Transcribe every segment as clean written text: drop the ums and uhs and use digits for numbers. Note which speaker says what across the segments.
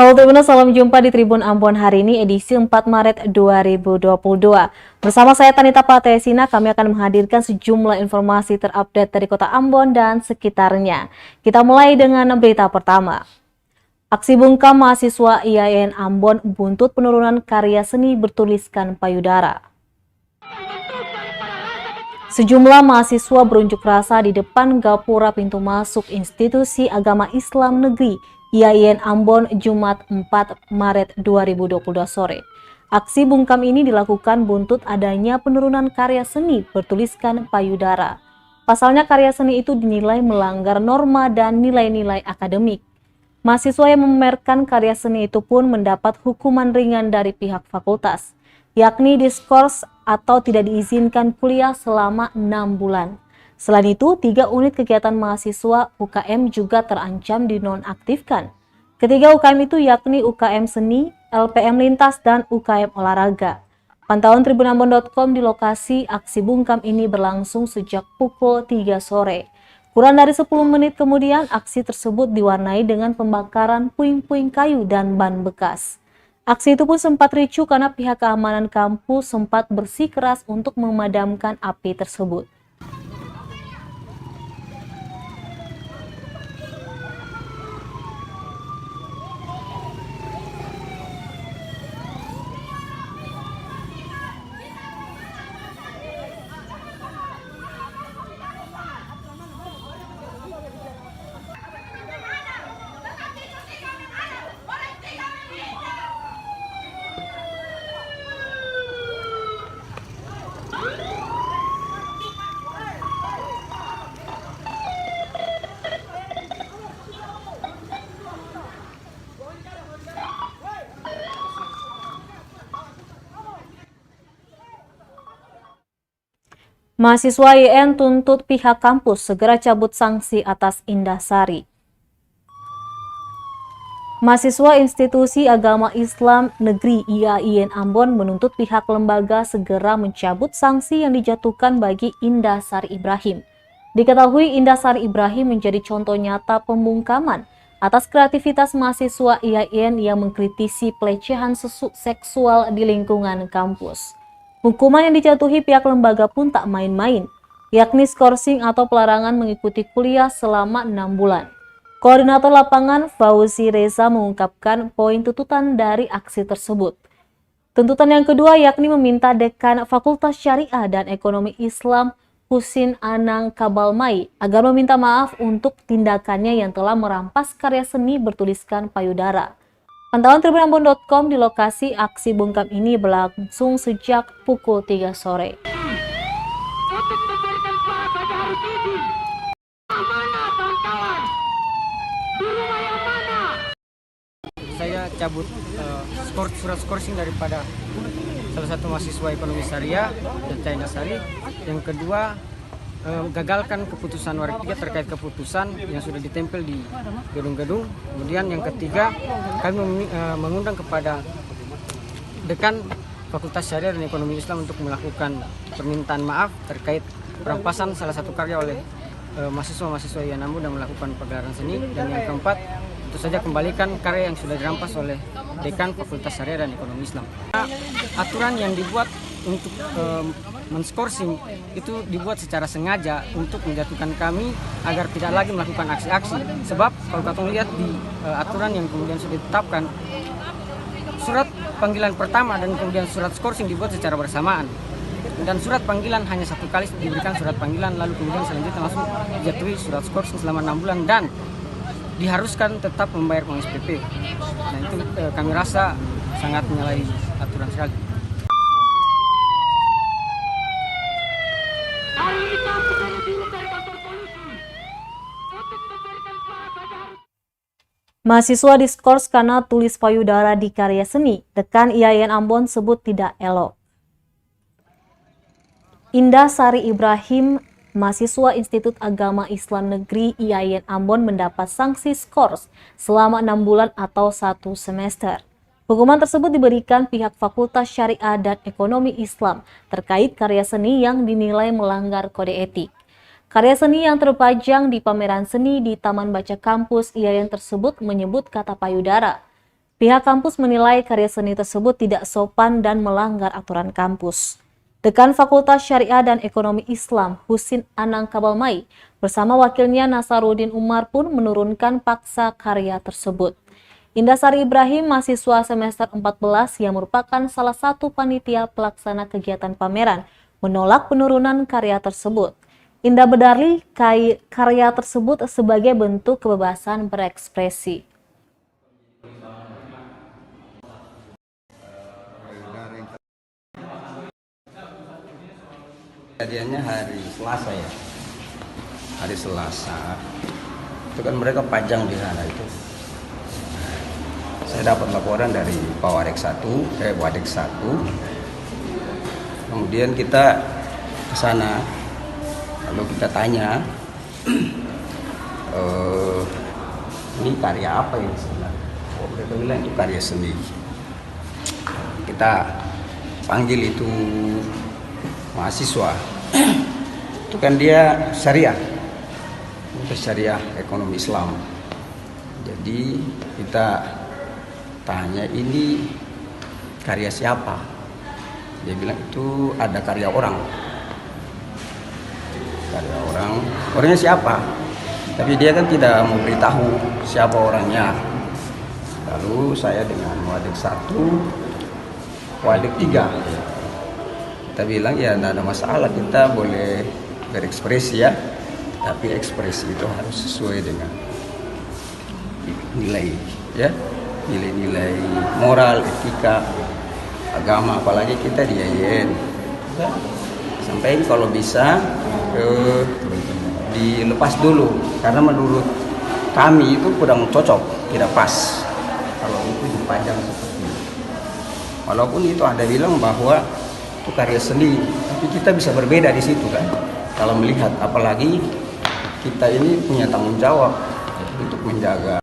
Speaker 1: Halo Tribuners, salam jumpa di Tribun Ambon hari ini edisi 4 Maret 2022. Bersama saya Tanita Patesina, kami akan menghadirkan sejumlah informasi terupdate dari Kota Ambon dan sekitarnya. Kita mulai dengan berita pertama. Aksi bungkam mahasiswa IAIN Ambon buntut penurunan karya seni bertuliskan payudara. Sejumlah mahasiswa berunjuk rasa di depan gapura pintu masuk Institusi Agama Islam Negeri IAIN Ambon Jumat 4 Maret 2022 sore. Aksi bungkam ini dilakukan buntut adanya penurunan karya seni bertuliskan payudara. Pasalnya karya seni itu dinilai melanggar norma dan nilai-nilai akademik. Mahasiswa yang memamerkan karya seni itu pun mendapat hukuman ringan dari pihak fakultas, yakni diskors atau tidak diizinkan kuliah selama 6 bulan. Selain itu, 3 unit kegiatan mahasiswa UKM juga terancam dinonaktifkan. Ketiga UKM itu yakni UKM Seni, LPM Lintas, dan UKM Olahraga. Pantauan tribunambon.com di lokasi aksi bungkam ini berlangsung sejak pukul 3 sore. Kurang dari 10 menit kemudian, aksi tersebut diwarnai dengan pembakaran puing-puing kayu dan ban bekas. Aksi itu pun sempat ricuh karena pihak keamanan kampus sempat bersikeras untuk memadamkan api tersebut. Mahasiswa IAIN tuntut pihak kampus segera cabut sanksi atas Indahsari. Mahasiswa Institusi Agama Islam Negeri IAIN Ambon menuntut pihak lembaga segera mencabut sanksi yang dijatuhkan bagi Indahsari Ibrahim. Diketahui Indahsari Ibrahim menjadi contoh nyata pembungkaman atas kreativitas mahasiswa IAIN yang mengkritisi pelecehan seksual di lingkungan kampus. Hukuman yang dijatuhi pihak lembaga pun tak main-main, yakni skorsing atau pelarangan mengikuti kuliah selama 6 bulan. Koordinator lapangan Fauzi Reza mengungkapkan poin tuntutan dari aksi tersebut. Tuntutan yang kedua yakni meminta Dekan Fakultas Syariah dan Ekonomi Islam Husin Anang Kabalmai agar meminta maaf untuk tindakannya yang telah merampas karya seni bertuliskan payudara. Pantauan tribunambon.com di lokasi aksi bungkam ini berlangsung sejak pukul 3 sore.
Speaker 2: Saya cabut surat skorsing daripada salah satu mahasiswa ekonomi syariah dan Indahsari. Yang kedua, gagalkan keputusan Warik 3 terkait keputusan yang sudah ditempel di gedung-gedung. Kemudian yang ketiga, kami mengundang kepada Dekan Fakultas Syariah dan Ekonomi Islam untuk melakukan permintaan maaf terkait perampasan salah satu karya oleh mahasiswa-mahasiswa IAIN Ambon dan melakukan pagelaran seni. Dan yang keempat, tentu saja kembalikan karya yang sudah dirampas oleh Dekan Fakultas Syariah dan Ekonomi Islam. Aturan yang dibuat untuk menskorsing itu dibuat secara sengaja untuk menjatuhkan kami agar tidak lagi melakukan aksi-aksi. Sebab kalau kita lihat di aturan yang kemudian sudah ditetapkan, surat panggilan pertama dan kemudian surat skorsing dibuat secara bersamaan. Dan surat panggilan hanya satu kali diberikan surat panggilan, lalu kemudian selanjutnya langsung dijatuhi surat skorsing selama 6 bulan dan diharuskan tetap membayar uang SPP. Nah itu kami rasa sangat menyalahi aturan sekali.
Speaker 1: Mahasiswa diskors karena tulis payudara di karya seni. Dekan IAIN Ambon sebut tidak elok. Indahsari Ibrahim, mahasiswa Institut Agama Islam Negeri IAIN Ambon mendapat sanksi skors selama 6 bulan atau 1 semester. Hukuman tersebut diberikan pihak Fakultas Syariah dan Ekonomi Islam terkait karya seni yang dinilai melanggar kode etik. Karya seni yang terpajang di pameran seni di Taman Baca Kampus IAIN tersebut menyebut kata payudara. Pihak kampus menilai karya seni tersebut tidak sopan dan melanggar aturan kampus. Dekan Fakultas Syariah dan Ekonomi Islam, Husin Anang Kabalmai, bersama wakilnya Nasaruddin Umar pun menurunkan paksa karya tersebut. Indasari Ibrahim, mahasiswa semester 14 yang merupakan salah satu panitia pelaksana kegiatan pameran, menolak penurunan karya tersebut. Indah Bedarli, karya tersebut sebagai bentuk kebebasan berekspresi.
Speaker 3: Kejadiannya hari Selasa ya, hari Selasa itu kan mereka pajang di sana itu. Saya dapat laporan dari Pak Wadik 1, kemudian kita ke sana, lalu kita tanya, ini karya apa ini sebenarnya? Oh, mereka bilang itu karya seni. Kita panggil itu mahasiswa, itu kan dia syariah, itu syariah ekonomi Islam. Jadi kita tanya, ini karya siapa? Dia bilang itu ada karya orang. Orangnya siapa? Tapi dia kan tidak memberitahu siapa orangnya. Lalu saya dengan Wadik 1, Wadik 3, kita bilang ya tidak ada masalah, kita boleh berekspresi ya, tapi ekspresi itu harus sesuai dengan nilai ya, nilai-nilai moral, etika, agama, apalagi kita di IAIN. Sampai kalau bisa dilepas dulu, karena menurut kami itu kurang cocok, tidak pas kalau itu dipajang seperti itu. Walaupun itu ada bilang bahwa itu karya seni, tapi kita bisa berbeda di situ kan. Kalau melihat, apalagi kita ini punya tanggung jawab untuk menjaga.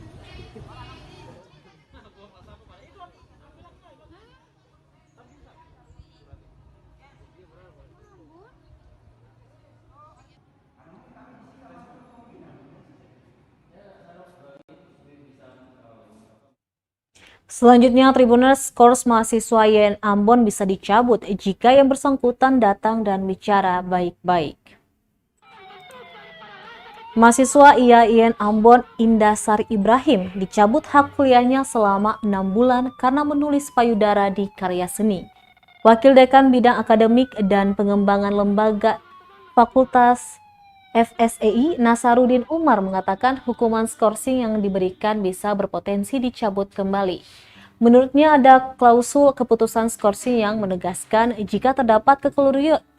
Speaker 1: Selanjutnya, Tribuners, skors mahasiswa IAIN Ambon bisa dicabut jika yang bersangkutan datang dan bicara baik-baik. Mahasiswa IAIN Ambon Indasari Ibrahim dicabut hak kuliahnya selama 6 bulan karena menulis payudara di karya seni. Wakil Dekan Bidang Akademik dan Pengembangan Lembaga Fakultas FSEI Nasaruddin Umar mengatakan hukuman skorsing yang diberikan bisa berpotensi dicabut kembali. Menurutnya ada klausul keputusan skorsing yang menegaskan jika terdapat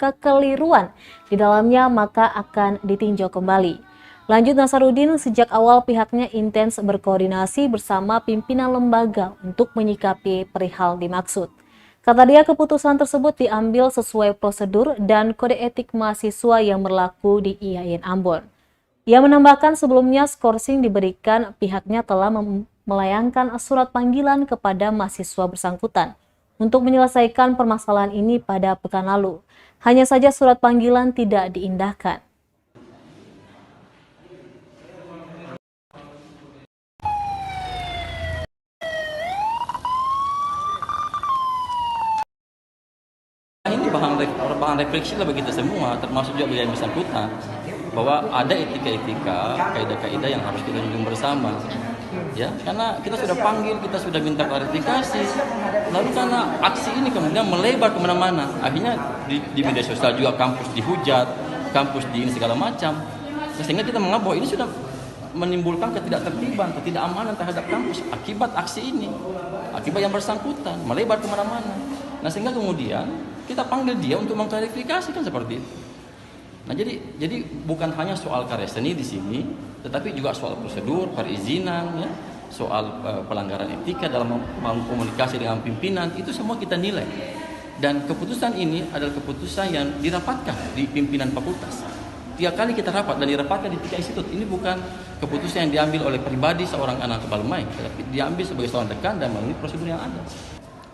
Speaker 1: kekeliruan di dalamnya maka akan ditinjau kembali. Lanjut Nasaruddin, sejak awal pihaknya intens berkoordinasi bersama pimpinan lembaga untuk menyikapi perihal dimaksud. Kata dia, keputusan tersebut diambil sesuai prosedur dan kode etik mahasiswa yang berlaku di IAIN Ambon. Ia menambahkan sebelumnya skorsing diberikan, pihaknya telah melayangkan surat panggilan kepada mahasiswa bersangkutan untuk menyelesaikan permasalahan ini pada pekan lalu. Hanya saja surat panggilan tidak diindahkan.
Speaker 4: Ini bahan refleksi lah bagi kita semua, termasuk juga bagi yang bersangkutan, bahwa ada etika-etika, kaidah-kaidah yang harus kita junjung bersama. Ya, karena kita sudah panggil, kita sudah minta klarifikasi, lalu karena aksi ini kemudian melebar kemana-mana, akhirnya di media sosial juga kampus dihujat, kampus di ini segala macam, sehingga kita menganggap bahwa ini sudah menimbulkan ketidaktertiban, ketidakamanan terhadap kampus akibat aksi ini, akibat yang bersangkutan melebar kemana-mana. Nah, sehingga kemudian kita panggil dia untuk mengklarifikasi kan seperti itu. Nah, jadi bukan hanya soal karya seni di sini, tetapi juga soal prosedur, perizinan, ya, soal pelanggaran etika dalam komunikasi dengan pimpinan, itu semua kita nilai. Dan keputusan ini adalah keputusan yang dirapatkan di pimpinan fakultas. Tiap kali kita rapat dan dirapatkan di 3 institut, ini bukan keputusan yang diambil oleh pribadi seorang anak Kabalmai, tetapi diambil sebagai seorang dekan dan melalui prosedur yang ada.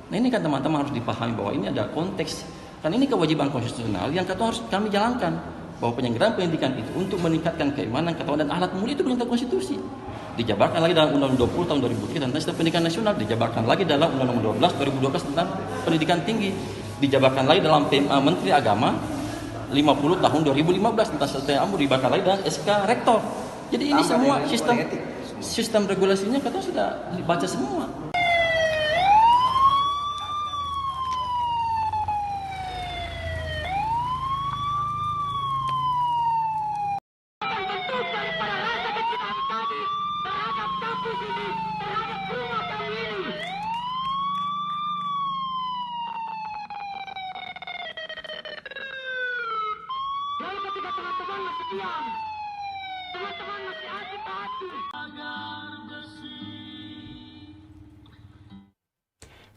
Speaker 4: Nah, ini kan teman-teman harus dipahami bahwa ini ada konteks, kan ini kewajiban konstitusional yang harus kami jalankan. bahwa penyelenggaraan pendidikan itu untuk meningkatkan keimanan, ketakwaan dan alat mulia itu perintah konstitusi. Dijabarkan lagi dalam Undang-Undang 20 tahun 2003 tentang sistem pendidikan nasional, dijabarkan lagi dalam Undang-Undang 12 2012 tentang pendidikan tinggi, dijabarkan lagi dalam PMA Menteri Agama 50 tahun 2015 tentang sistem AMU, dijabarkan lagi dalam SK Rektor. Jadi ini semua sistem regulasinya kata sudah dibaca semua.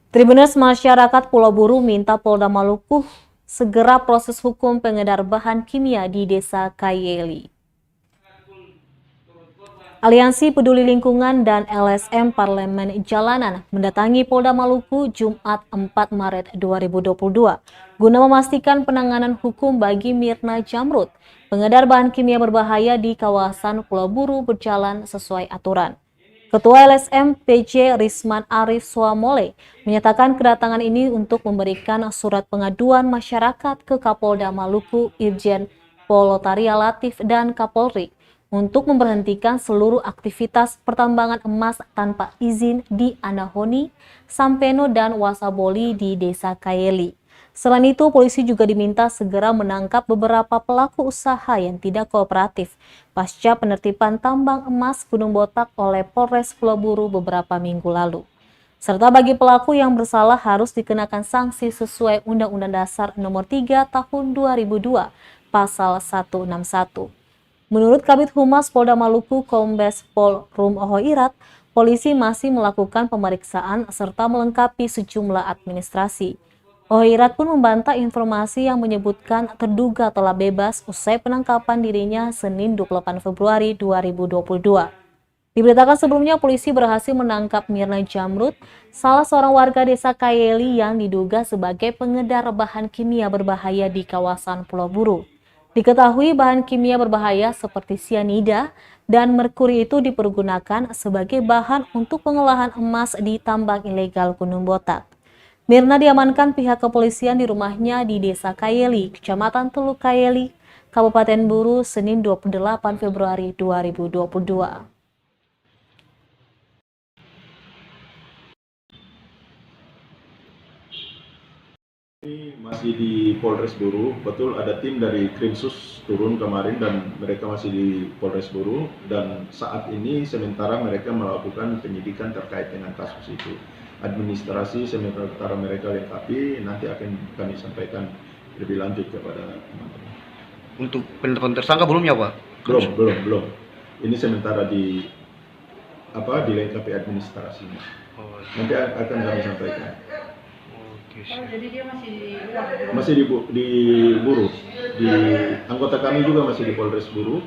Speaker 1: Tribuners Masyarakat Pulau Buru minta Polda Maluku segera proses hukum pengedar bahan kimia di Desa Kayeli. Aliansi Peduli Lingkungan dan LSM Parlemen Jalanan mendatangi Polda Maluku Jumat 4 Maret 2022 guna memastikan penanganan hukum bagi Mirna Jamrud, pengedar bahan kimia berbahaya di kawasan Pulau Buru berjalan sesuai aturan. Ketua LSM PJ Risman Arif Swamole menyatakan kedatangan ini untuk memberikan surat pengaduan masyarakat ke Kapolda Maluku Irjen Polotaria Latif dan Kapolri untuk memberhentikan seluruh aktivitas pertambangan emas tanpa izin di Anahoni, Sampeno, dan Wasaboli di Desa Kayeli. Selain itu, polisi juga diminta segera menangkap beberapa pelaku usaha yang tidak kooperatif pasca penertiban tambang emas Gunung Botak oleh Polres Pulau Buru beberapa minggu lalu. Serta bagi pelaku yang bersalah harus dikenakan sanksi sesuai Undang-Undang Dasar Nomor 3 Tahun 2002, Pasal 161. Menurut Kabid Humas Polda Maluku Kombes Pol Rum Ohoirat, polisi masih melakukan pemeriksaan serta melengkapi sejumlah administrasi. Ohoirat pun membantah informasi yang menyebutkan terduga telah bebas usai penangkapan dirinya Senin 28 Februari 2022. Diberitakan sebelumnya polisi berhasil menangkap Mirna Jamrud, salah seorang warga Desa Kayeli yang diduga sebagai pengedar bahan kimia berbahaya di kawasan Pulau Buru. Diketahui bahan kimia berbahaya seperti sianida dan merkuri itu dipergunakan sebagai bahan untuk pengolahan emas di tambang ilegal Gunung Botak. Mirna diamankan pihak kepolisian di rumahnya di Desa Kayeli, Kecamatan Teluk Kayeli, Kabupaten Buru, Senin 28 Februari 2022.
Speaker 5: Ini masih di Polres Buru, betul ada tim dari Krimsus turun kemarin dan mereka masih di Polres Buru dan saat ini sementara mereka melakukan penyidikan terkait dengan kasus itu. Administrasi sementara mereka lengkapi, nanti akan kami sampaikan lebih lanjut kepada teman-teman.
Speaker 6: Untuk penetapan tersangka belum ya Pak?
Speaker 5: Belum. Ini sementara dilengkapi administrasinya. Nanti akan kami sampaikan.
Speaker 6: Jadi dia
Speaker 5: masih di Buru. Di anggota kami juga masih di Polres Buru.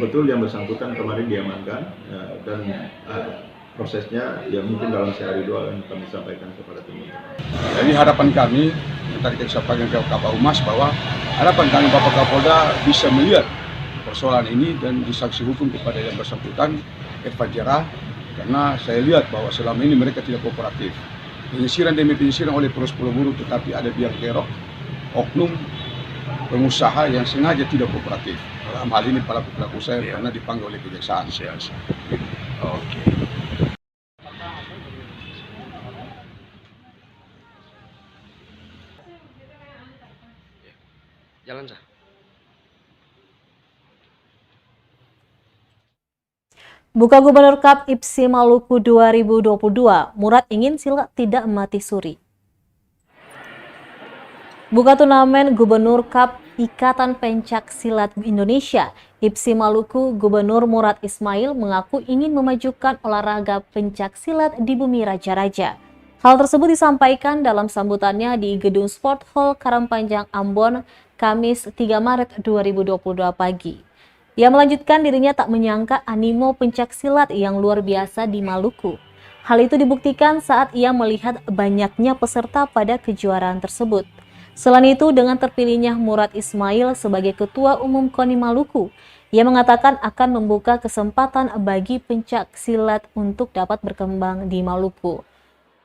Speaker 5: Betul yang bersangkutan kemarin diamankan dan prosesnya ya mungkin dalam sehari dua akan kami sampaikan kepada teman-teman.
Speaker 7: Jadi harapan kami yang tadi kita sampaikan ke Kapal Humas bahwa harapan kami Bapak Kapolda bisa melihat persoalan ini dan disanksi hukum kepada yang bersangkutan Irfan Jarrah, karena saya lihat bahwa selama ini mereka tidak kooperatif. Penyisiran demi penyisiran oleh Polres Pulau Buru, tetapi ada biang kerok oknum pengusaha yang sengaja tidak kooperatif. Dalam hal ini pelaku usaha karena dipanggil oleh kejaksaan.
Speaker 6: Oke. Jalan sah.
Speaker 1: Buka Gubernur Cup IPSI Maluku 2022, Murad ingin silat tidak mati suri. Buka turnamen Gubernur Cup Ikatan Pencak Silat Indonesia, IPSI Maluku, Gubernur Murad Ismail mengaku ingin memajukan olahraga pencak silat di bumi raja-raja. Hal tersebut disampaikan dalam sambutannya di Gedung Sport Hall Karangpanjang, Ambon, Kamis 3 Maret 2022 pagi. Ia melanjutkan dirinya tak menyangka animo pencak silat yang luar biasa di Maluku. Hal itu dibuktikan saat ia melihat banyaknya peserta pada kejuaraan tersebut. Selain itu, dengan terpilihnya Murad Ismail sebagai Ketua Umum KONI Maluku, ia mengatakan akan membuka kesempatan bagi pencak silat untuk dapat berkembang di Maluku.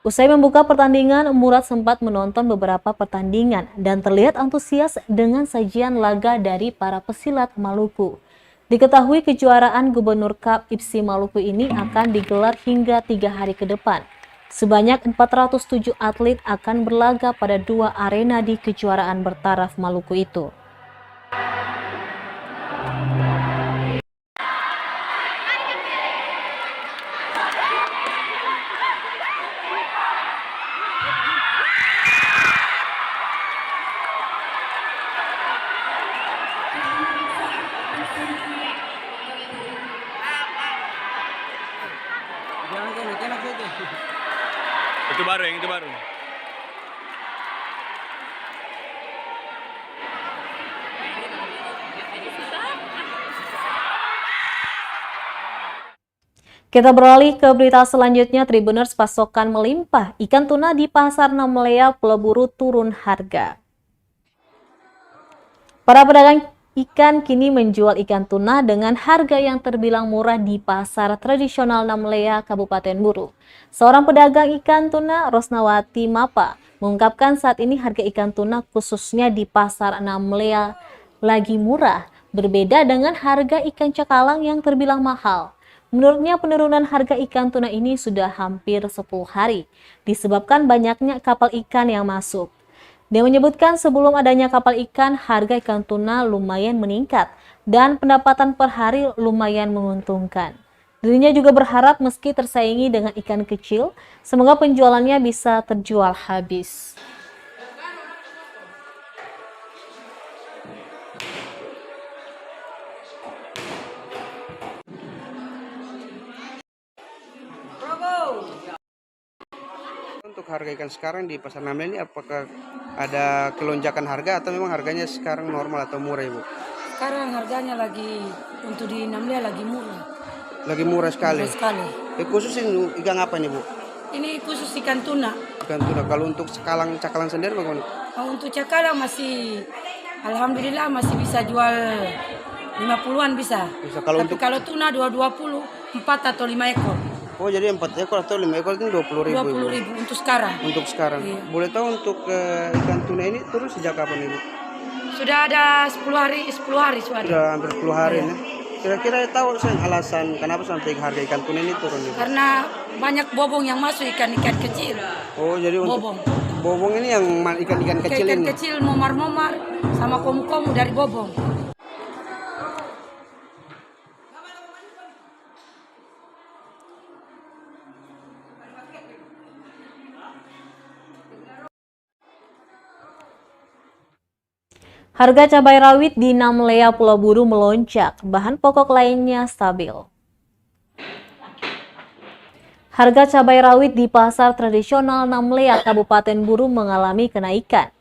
Speaker 1: Usai membuka pertandingan, Murad sempat menonton beberapa pertandingan dan terlihat antusias dengan sajian laga dari para pesilat Maluku. Diketahui kejuaraan Gubernur Cup IPSI Maluku ini akan digelar hingga 3 hari ke depan. Sebanyak 407 atlet akan berlaga pada 2 arena di kejuaraan bertaraf Maluku itu.
Speaker 6: Itu baru yang itu baru.
Speaker 1: Kita beralih ke berita selanjutnya. Tribuners, pasokan melimpah. Ikan tuna di Pasar Namlea Pulau Buru turun harga. Para pedagang ikan kini menjual ikan tuna dengan harga yang terbilang murah di pasar tradisional Namlea, Kabupaten Buru. Seorang pedagang ikan tuna, Rosnawati Mapa, mengungkapkan saat ini harga ikan tuna khususnya di pasar Namlea lagi murah, berbeda dengan harga ikan cakalang yang terbilang mahal. Menurutnya, penurunan harga ikan tuna ini sudah hampir 10 hari, disebabkan banyaknya kapal ikan yang masuk. Dia menyebutkan sebelum adanya kapal ikan, harga ikan tuna lumayan meningkat dan pendapatan per hari lumayan menguntungkan. Dirinya juga berharap meski tersaingi dengan ikan kecil, semoga penjualannya bisa terjual habis.
Speaker 6: Untuk harga ikan sekarang di pasar Namlea ini apakah ada kelonjakan harga atau memang harganya sekarang normal atau murah, Ibu?
Speaker 8: Sekarang harganya lagi untuk di Namlea lagi murah.
Speaker 6: Lagi murah sekali.
Speaker 8: Murah sekali.
Speaker 6: Khusus ini ikan apa nih, Bu?
Speaker 8: Ini khusus ikan tuna.
Speaker 6: Ikan tuna. Kalau untuk cakalang sendiri bagaimana?
Speaker 8: Untuk cakalang masih, alhamdulillah masih bisa jual 50-an bisa.
Speaker 6: Bisa. Kalau
Speaker 8: Tapi
Speaker 6: untuk
Speaker 8: kalau tuna 220, 4 atau 5 ekor.
Speaker 6: oh jadi 4 ekor atau 5 ekor itu 20.000.
Speaker 8: 20.000 untuk sekarang.
Speaker 6: Untuk sekarang.
Speaker 8: Iya.
Speaker 6: Boleh tahu untuk ikan tuna ini turun sejak kapan, Ibu?
Speaker 8: Sudah ada 10 hari sudah.
Speaker 6: Sudah hampir 10 hari
Speaker 8: Iya.
Speaker 6: ya. Kira-kira tahu alasan kenapa sampai harga ikan tuna ini turun, Ibu?
Speaker 8: Karena banyak bobong yang masuk, ikan-ikan kecil.
Speaker 6: Oh jadi
Speaker 8: Bobong.
Speaker 6: untuk bobong ini yang ikan-ikan kecil
Speaker 8: Ikan
Speaker 6: ini.
Speaker 8: kecil, momar-momar sama komu-komu dari bobong.
Speaker 1: Harga cabai rawit di Namlea Pulau Buru melonjak, bahan pokok lainnya stabil. Harga cabai rawit di pasar tradisional Namlea Kabupaten Buru mengalami kenaikan.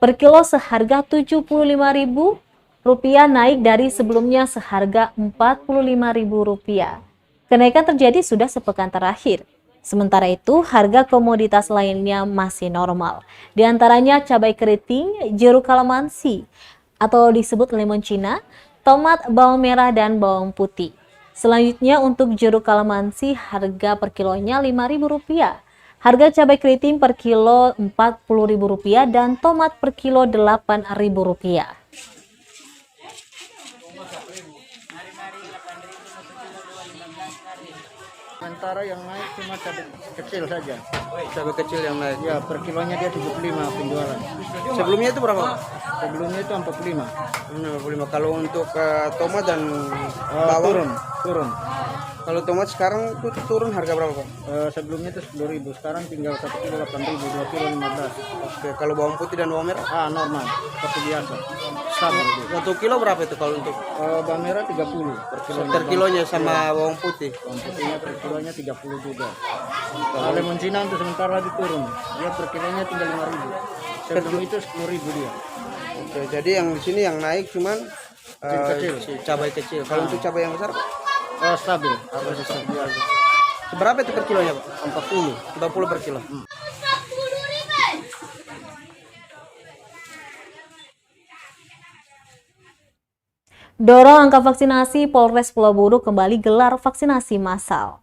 Speaker 1: Per kilo seharga Rp75.000 naik dari sebelumnya seharga Rp45.000. Kenaikan terjadi sudah sepekan terakhir. Sementara itu, harga komoditas lainnya masih normal. Di antaranya cabai keriting, jeruk kalamansi, atau disebut lemon Cina, tomat, bawang merah, dan bawang putih. Selanjutnya untuk jeruk kalamansi, harga per kilonya Rp5.000. Harga cabai keriting per kilo Rp40.000 dan tomat per kilo Rp8.000.
Speaker 2: Sementara yang naik cuma cabai kecil saja.
Speaker 6: Cabai kecil yang naik.
Speaker 2: Ya, per kilonya dia 75 penjualan.
Speaker 6: Sebelumnya itu berapa?
Speaker 2: Sebelumnya itu 45.
Speaker 6: 55. Kalau untuk tomat dan bawang
Speaker 2: Turun.
Speaker 6: Kalau tomat sekarang itu turun harga berapa, Pak?
Speaker 2: Sebelumnya itu 10.000, sekarang tinggal 1 kilo 8.000, 2 kilo 15.
Speaker 6: Oke, kalau bawang putih dan bawang merah?
Speaker 2: Normal, seperti biasa. Stabil.
Speaker 6: 1 kilo berapa itu kalau untuk
Speaker 2: Bawang merah 30 per kilo.
Speaker 6: per kilonya sama bawang putih?
Speaker 2: Bawang putihnya per kilonya 30 juga. Kalau lemon Cina untuk sementara lagi turun. Dia per kilonya tinggal 5.000. Sebelum itu 10.000 dia.
Speaker 6: Oke, jadi yang di sini yang naik cuman
Speaker 2: Kecil.
Speaker 6: cabai kecil. Kalau untuk cabai yang besar, Pak?
Speaker 2: Stabil. Harga stabil.
Speaker 6: Seberapa itu per kilonya, Pak?
Speaker 2: 40.
Speaker 6: 40 per kilo.
Speaker 1: Dorong angka vaksinasi, Polres Pulau Buru kembali gelar vaksinasi massal.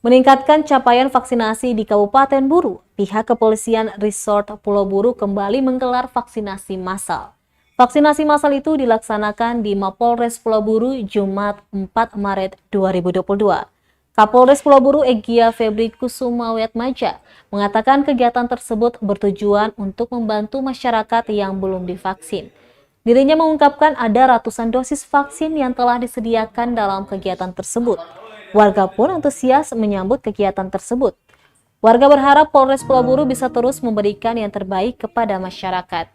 Speaker 1: Meningkatkan capaian vaksinasi di Kabupaten Buru, pihak kepolisian Resort Pulau Buru kembali menggelar vaksinasi massal. Vaksinasi massal itu dilaksanakan di Mapolres Pulau Buru Jumat 4 Maret 2022. Kapolres Pulau Buru Egya Febri Kusumawatmadja mengatakan kegiatan tersebut bertujuan untuk membantu masyarakat yang belum divaksin. Dirinya mengungkapkan ada ratusan dosis vaksin yang telah disediakan dalam kegiatan tersebut. Warga pun antusias menyambut kegiatan tersebut. Warga berharap Polres Pulau Buru bisa terus memberikan yang terbaik kepada masyarakat.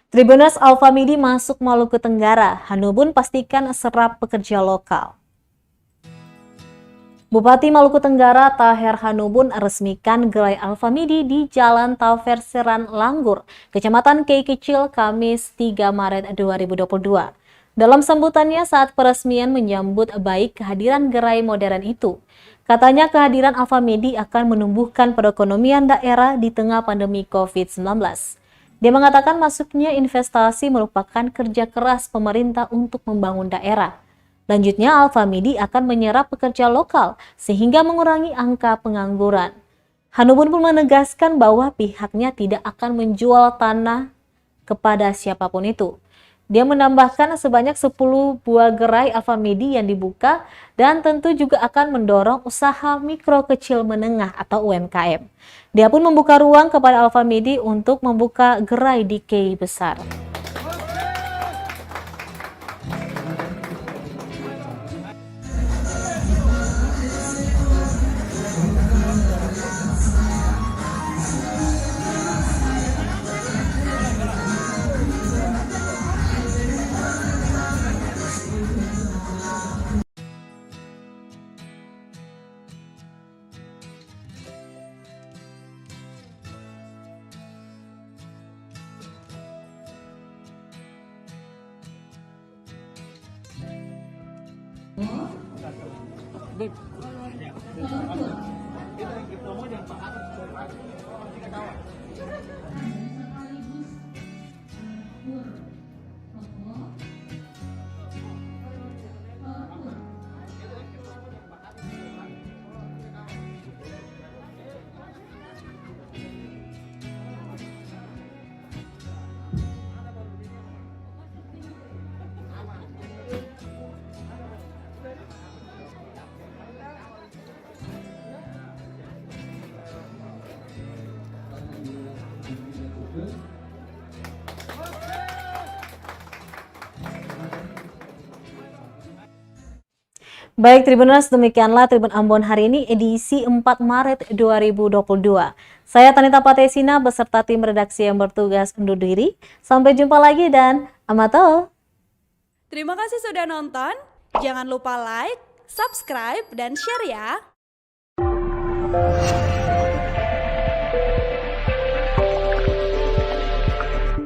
Speaker 1: Tribuners Alfamidi masuk Maluku Tenggara, Hanubun pastikan serap pekerja lokal. Bupati Maluku Tenggara Taher Hanubun resmikan gerai Alfamidi di Jalan Taverseran Langgur, Kecamatan Kei Kecil, Kamis 3 Maret 2022. Dalam sambutannya saat peresmian menyambut baik kehadiran gerai modern itu. Katanya kehadiran Alfamidi akan menumbuhkan perekonomian daerah di tengah pandemi COVID-19. Dia mengatakan masuknya investasi merupakan kerja keras pemerintah untuk membangun daerah. Lanjutnya, Alfamidi akan menyerap pekerja lokal sehingga mengurangi angka pengangguran. Hanubun pun menegaskan bahwa pihaknya tidak akan menjual tanah kepada siapapun itu. Dia menambahkan sebanyak 10 buah gerai Alfamidi yang dibuka dan tentu juga akan mendorong usaha mikro kecil menengah atau UMKM. Dia pun membuka ruang kepada Alfamidi untuk membuka gerai di Kei besar. Baik Tribuners, demikianlah Tribun Ambon hari ini edisi 4 Maret 2022. Saya Tanita Patesina beserta tim redaksi yang bertugas undur diri. Sampai jumpa lagi dan amato.
Speaker 9: Terima kasih sudah nonton. Jangan lupa like, subscribe, dan share ya.